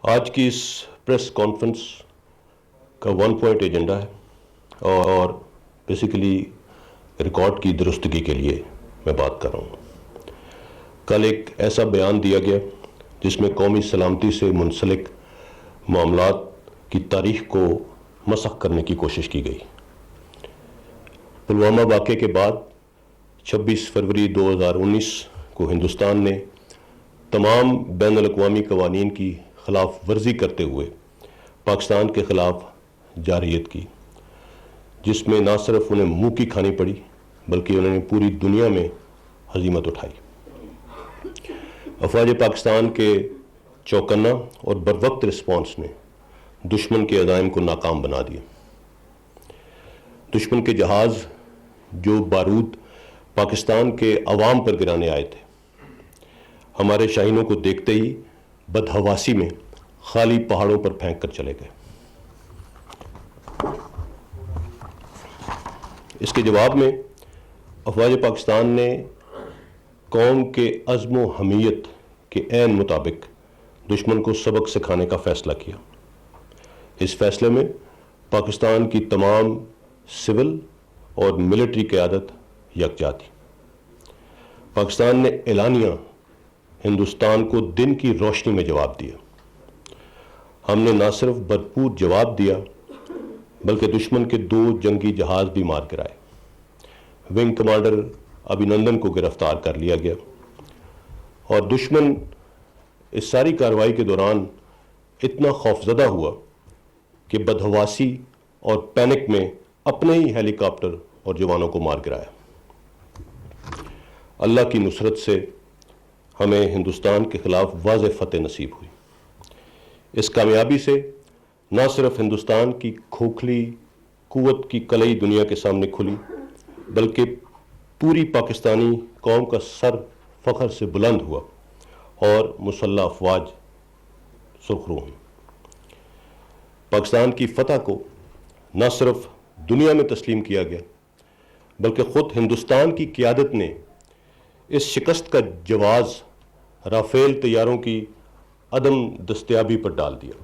آج کی اس press conference کا 1 پوائنٹ ایجنڈا ہے اور بیسیکلی ریکارڈ کی درستگی کے لیے میں بات کر رہا ہوں۔ کل ایک ایسا بیان دیا گیا جس میں قومی سلامتی سے منسلک معاملات کی تاریخ کو مسخ کرنے کی کوشش کی گئی۔ پلوامہ واقعے کے بعد 26 فروری 2019 کو ہندوستان نے تمام بین الاقوامی قوانین کی خلاف ورزی کرتے ہوئے پاکستان کے خلاف جارحیت کی، جس میں نہ صرف انہیں منہ کی کھانی پڑی بلکہ انہوں نے پوری دنیا میں ہزیمت اٹھائی۔ افواج پاکستان کے چوکنا اور بروقت رسپانس نے دشمن کے عزائم کو ناکام بنا دیا۔ دشمن کے جہاز جو بارود پاکستان کے عوام پر گرانے آئے تھے، ہمارے شاہینوں کو دیکھتے ہی بدحواسی میں خالی پہاڑوں پر پھینک کر چلے گئے۔ اس کے جواب میں افواج پاکستان نے قوم کے عزم و حمیت کے عین مطابق دشمن کو سبق سکھانے کا فیصلہ کیا۔ اس فیصلے میں پاکستان کی تمام سول اور ملٹری قیادت یکجا تھی۔ پاکستان نے اعلانیہ ہندوستان کو دن کی روشنی میں جواب دیا۔ ہم نے نہ صرف بھرپور جواب دیا بلکہ دشمن کے 2 جنگی جہاز بھی مار گرائے۔ ونگ کمانڈر ابھینندن کو گرفتار کر لیا گیا اور دشمن اس ساری کارروائی کے دوران اتنا خوفزدہ ہوا کہ بدحواسی اور پینک میں اپنے ہی ہیلی کاپٹر اور جوانوں کو مار گرایا۔ اللہ کی نصرت سے ہمیں ہندوستان کے خلاف واضح فتح نصیب ہوئی۔ اس کامیابی سے نہ صرف ہندوستان کی کھوکھلی قوت کی کلئی دنیا کے سامنے کھلی بلکہ پوری پاکستانی قوم کا سر فخر سے بلند ہوا اور مسلح افواج سرخرو ہوئی۔ پاکستان کی فتح کو نہ صرف دنیا میں تسلیم کیا گیا بلکہ خود ہندوستان کی قیادت نے اس شکست کا جواز رافیل طیاروں کی عدم دستیابی پر ڈال دیا۔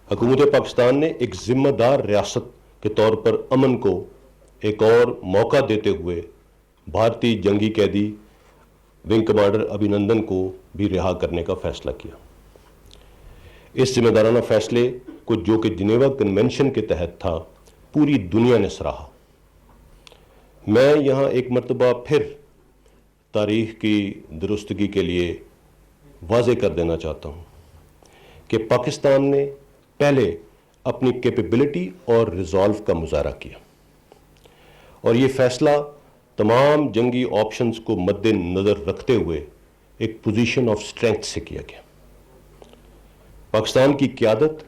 حکومت پاکستان نے ایک ذمہ دار ریاست کے طور پر امن کو ایک اور موقع دیتے ہوئے بھارتی جنگی قیدی ونگ کمانڈر ابھینندن کو بھی رہا کرنے کا فیصلہ کیا۔ اس ذمہ دارانہ فیصلے کو جو کہ جنیوا کنونشن کے تحت تھا، پوری دنیا نے سراہا۔ میں یہاں ایک مرتبہ پھر تاریخ کی درستگی کے لیے واضح کر دینا چاہتا ہوں کہ پاکستان نے پہلے اپنی کیپیبلٹی اور ریزالو کا مظاہرہ کیا اور یہ فیصلہ تمام جنگی آپشنز کو مد نظر رکھتے ہوئے ایک پوزیشن آف اسٹرینتھ سے کیا گیا۔ پاکستان کی قیادت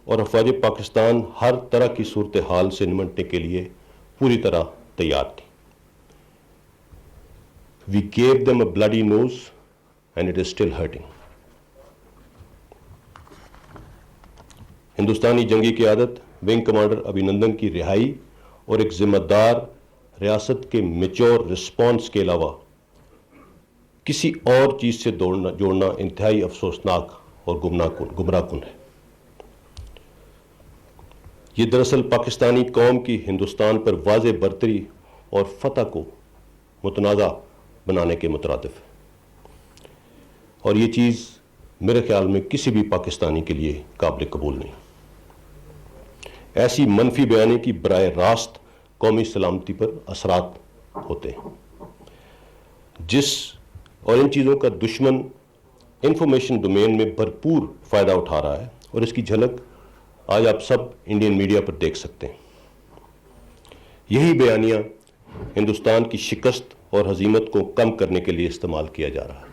اور افواج پاکستان ہر طرح کی صورتحال سے نمٹنے کے لیے پوری طرح تیار تھی۔ We gave them a bloody nose and it is still hurting۔ ہندوستانی جنگی قیادت ونگ کمانڈر ابھینندن کی رہائی اور ایک ذمہ دار ریاست کے میچور رسپانس کے علاوہ کسی اور چیز سے جوڑنا انتہائی افسوسناک اور گمراہ کن ہے۔ یہ دراصل پاکستانی قوم کی ہندوستان پر واضح برتری اور فتح کو متنازع بنانے کے مترادف ہے اور یہ چیز میرے خیال میں کسی بھی پاکستانی کے لیے قابل قبول نہیں۔ ایسی منفی بیانی کی براہ راست قومی سلامتی پر اثرات ہوتے ہیں، اور ان چیزوں کا دشمن انفارمیشن ڈومین میں بھرپور فائدہ اٹھا رہا ہے اور اس کی جھلک آج آپ سب انڈین میڈیا پر دیکھ سکتے ہیں۔ یہی بیانیہ ہندوستان کی شکست اور ہزیمت کو کم کرنے کے لیے استعمال کیا جا رہا ہے۔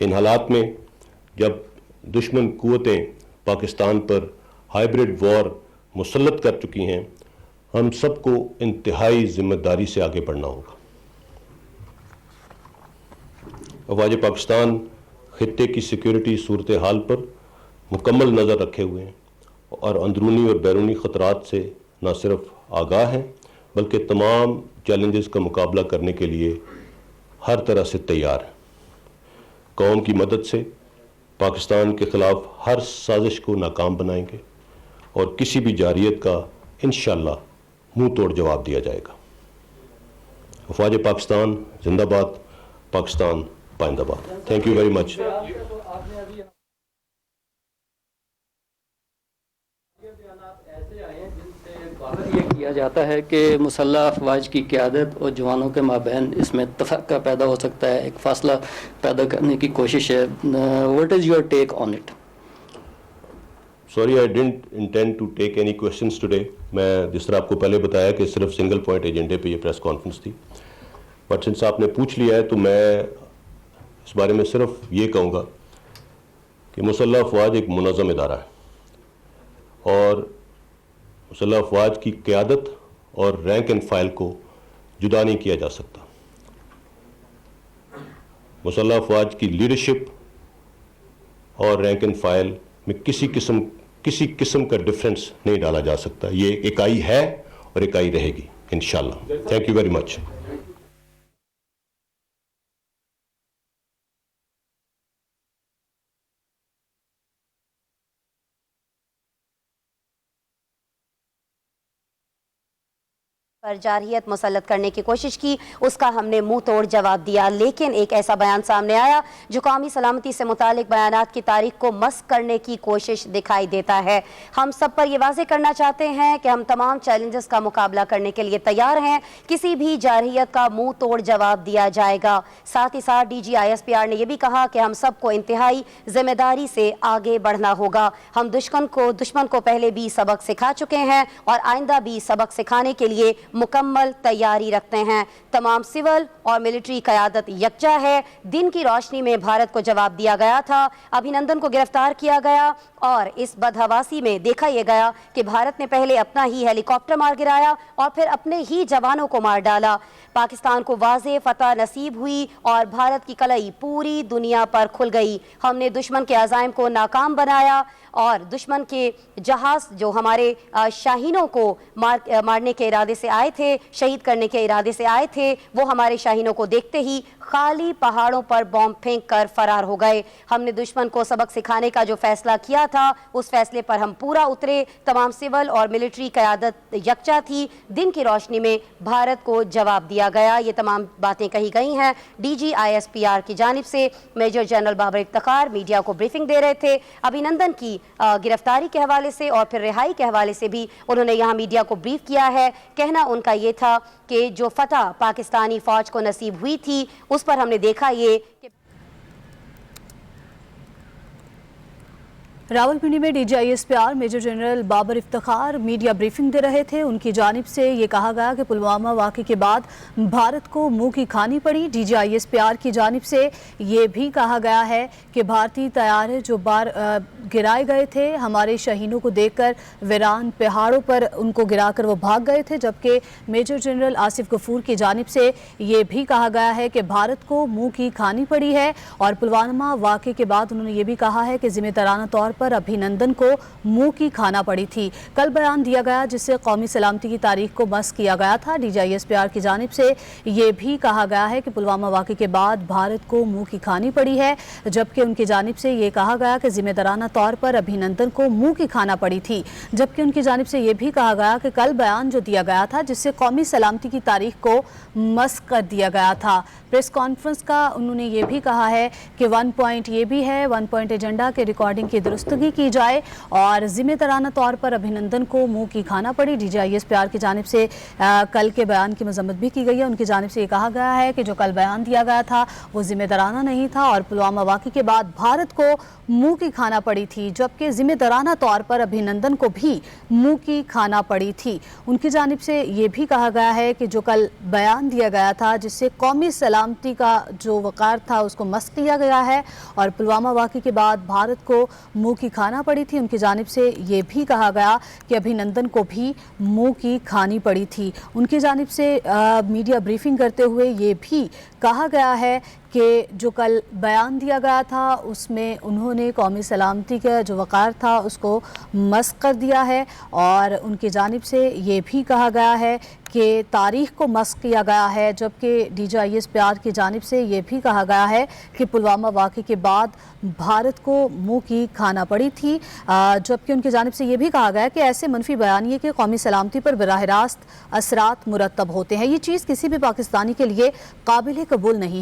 ان حالات میں جب دشمن قوتیں پاکستان پر ہائبرڈ وار مسلط کر چکی ہیں، ہم سب کو انتہائی ذمہ داری سے آگے بڑھنا ہوگا۔ افواج پاکستان خطے کی سیکیورٹی صورتحال پر مکمل نظر رکھے ہوئے ہیں اور اندرونی اور بیرونی خطرات سے نہ صرف آگاہ ہیں بلکہ تمام چیلنجز کا مقابلہ کرنے کے لیے ہر طرح سے تیار ہیں۔ قوم کی مدد سے پاکستان کے خلاف ہر سازش کو ناکام بنائیں گے اور کسی بھی جارحیت کا انشاءاللہ منہ توڑ جواب دیا جائے گا۔ افواج پاکستان زندہ باد، پاکستان پائندہ باد۔ تھینک یو ویری مچ۔ یہ کیا جاتا ہے کہ مسلح افواج کی قیادت اور جوانوں کے مابین اس میں تفرقہ پیدا ہو سکتا ہے، ایک فاصلہ پیدا کرنے کی کوشش ہے۔ What is your take on it? Sorry, I didn't intend to take any questions today. میں جس طرح آپ کو پہلے بتایا کہ صرف سنگل پوائنٹ ایجنڈے پہ یہ پریس کانفرنس تھی، بٹ سنس آپ نے پوچھ لیا ہے تو میں اس بارے میں صرف یہ کہوں گا کہ مسلح افواج ایک منظم ادارہ ہے اور مسلح افواج کی قیادت اور رینک اینڈ فائل کو جدا نہیں کیا جا سکتا۔ مسلح افواج کی لیڈرشپ اور رینک اینڈ فائل میں کسی قسم کا ڈفرینس نہیں ڈالا جا سکتا۔ یہ اکائی ہے اور اکائی رہے گی انشاءاللہ۔ Thank you very much. پر جارحیت مسلط کرنے کی کوشش کی، اس کا ہم نے منہ توڑ جواب دیا، لیکن ایک ایسا بیان سامنے آیا جو قومی سلامتی سے متعلق بیانات کی تاریخ کو مسخ کرنے کی کوشش دکھائی دیتا ہے۔ ہم سب پر یہ واضح کرنا چاہتے ہیں کہ ہم تمام چیلنجز کا مقابلہ کرنے کے لیے تیار ہیں، کسی بھی جارحیت کا منہ توڑ جواب دیا جائے گا۔ ساتھ ہی ساتھ ڈی جی ISPR نے یہ بھی کہا کہ ہم سب کو انتہائی ذمہ داری سے آگے بڑھنا ہوگا۔ ہم دشمن کو پہلے بھی سبق سکھا چکے ہیں اور آئندہ بھی سبق سکھانے کے لیے مکمل تیاری رکھتے ہیں۔ تمام سول اور ملٹری قیادت یکجا ہے۔ دن کی روشنی میں بھارت کو جواب دیا گیا تھا، ابھینندن کو گرفتار کیا گیا اور اس بدحواسی میں دیکھا یہ گیا کہ بھارت نے پہلے اپنا ہی ہیلی کاپٹر مار گرایا اور پھر اپنے ہی جوانوں کو مار ڈالا۔ پاکستان کو واضح فتح نصیب ہوئی اور بھارت کی کلئی پوری دنیا پر کھل گئی۔ ہم نے دشمن کے عزائم کو ناکام بنایا اور دشمن کے جہاز جو ہمارے شاہینوں کو مارنے کے ارادے سے آئے تھے، شہید کرنے کے ارادے سے آئے تھے، وہ ہمارے شاہینوں کو دیکھتے ہی خالی پہاڑوں پر بم پھینک کر فرار ہو گئے۔ ہم نے دشمن کو سبق سکھانے کا جو فیصلہ کیا تھا، اس فیصلے پر ہم پورا اترے۔ تمام سول اور ملٹری قیادت یکجا تھی۔ دن کی روشنی میں بھارت کو جواب دیا گیا۔ یہ تمام باتیں کہی گئی ہیں ڈی جی ISPR کی جانب سے۔ Major general Babar Iftikhar media کو بریفنگ دے رہے تھے ابھینندن کی گرفتاری کے حوالے سے اور پھر رہائی کے حوالے سے بھی انہوں نے یہاں میڈیا کو بریف کیا ہے۔ کہنا ان کا یہ تھا کہ جو فتح پاکستانی فوج کو نصیب ہوئی تھی، اس پر ہم نے دیکھا یہ کہ راولپنڈی میں D G ISPR major general Babar Iftikhar media briefing دے رہے تھے۔ ان کی جانب سے یہ کہا گیا کہ پلوامہ واقعے کے بعد بھارت کو منہ کی کھانی پڑی۔ ڈی جی ISPR کی جانب سے یہ بھی کہا گیا ہے کہ بھارتی طیارے جو گرائے گئے تھے، ہمارے شہینوں کو دیکھ کر ویران پہاڑوں پر ان کو گرا کر وہ بھاگ گئے تھے، جبکہ میجر جنرل آصف غفور کی جانب سے یہ بھی کہا گیا ہے کہ بھارت کو منہ کی کھانی پڑی ہے۔ اور پلوامہ واقعے کے بعد انہوں نے یہ بھی کہا ہے کہ ذمہ دارانہ طور پر ابھینندن کو منہ کی کھانا پڑی تھی۔ کل بیان دیا گیا جس سے قومی سلامتی کی تاریخ کو مسخ کیا گیا تھا۔ ڈی جی ISPR کی جانب سے یہ بھی کہا گیا ہے کہ پلوامہ واقعے کے بعد بھارت کو منہ کی کھانی پڑی ہے، جبکہ ان کی جانب سے یہ کہا گیا کہ ذمہ دارانہ طور پر ابھینندن کو منہ کی کھانا پڑی تھی، جبکہ ان کی جانب سے یہ بھی کہا گیا کہ کل بیان جو دیا گیا تھا جس سے قومی سلامتی کی تاریخ کو مسخ کر دیا گیا تھا۔ پریس کانفرنس کا انہوں نے یہ بھی کہا ہے کہ 1 پوائنٹ یہ بھی ہے، 1 پوائنٹ ایجنڈا کے ریکارڈنگ کی درستگی کی جائے اور ذمہ دارانہ طور پر ابھینندن کو منہ کی کھانا پڑی۔ ڈی جی ISPR کی جانب سے کل کے بیان کی مذمت بھی کی گئی ہے۔ ان کی جانب سے یہ کہا گیا ہے کہ جو کل بیان دیا گیا تھا وہ ذمہ دارانہ نہیں تھا اور پلوامہ واقعے کے بعد بھارت کو منہ کی کھانا پڑی تھی، جبکہ ذمہ دارانہ طور پر ابھینندن کو بھی منہ کی کھانا پڑی تھی۔ ان کی جانب سے یہ بھی کہا گیا ہے کہ جو کل بیان دیا گیا تھا جس سے قومی سلامتی کا جو وقار تھا اس کو مسخ کیا گیا ہے اور پلوامہ واقعے کے بعد بھارت کو منہ کی کھانا پڑی تھی۔ ان کی جانب سے یہ بھی کہا گیا کہ ابھینندن کو بھی منہ کی کھانی پڑی تھی۔ ان کی جانب سے میڈیا بریفنگ کرتے ہوئے یہ بھی کہا گیا ہے کہ جو کل بیان دیا گیا تھا اس میں انہوں نے قومی سلامتی کا جو وقار تھا اس کو مسخ کر دیا ہے، اور ان کی جانب سے یہ بھی کہا گیا ہے کہ تاریخ کو مسخ کیا گیا ہے، جبکہ DGISPR کی جانب سے یہ بھی کہا گیا ہے کہ پلوامہ واقعے کے بعد بھارت کو منہ کی کھانا پڑی تھی، جبکہ ان کی جانب سے یہ بھی کہا گیا ہے کہ ایسے منفی بیانیے کے قومی سلامتی پر براہ راست اثرات مرتب ہوتے ہیں۔ یہ چیز کسی بھی پاکستانی کے لیے قابل قبول نہیں ہے۔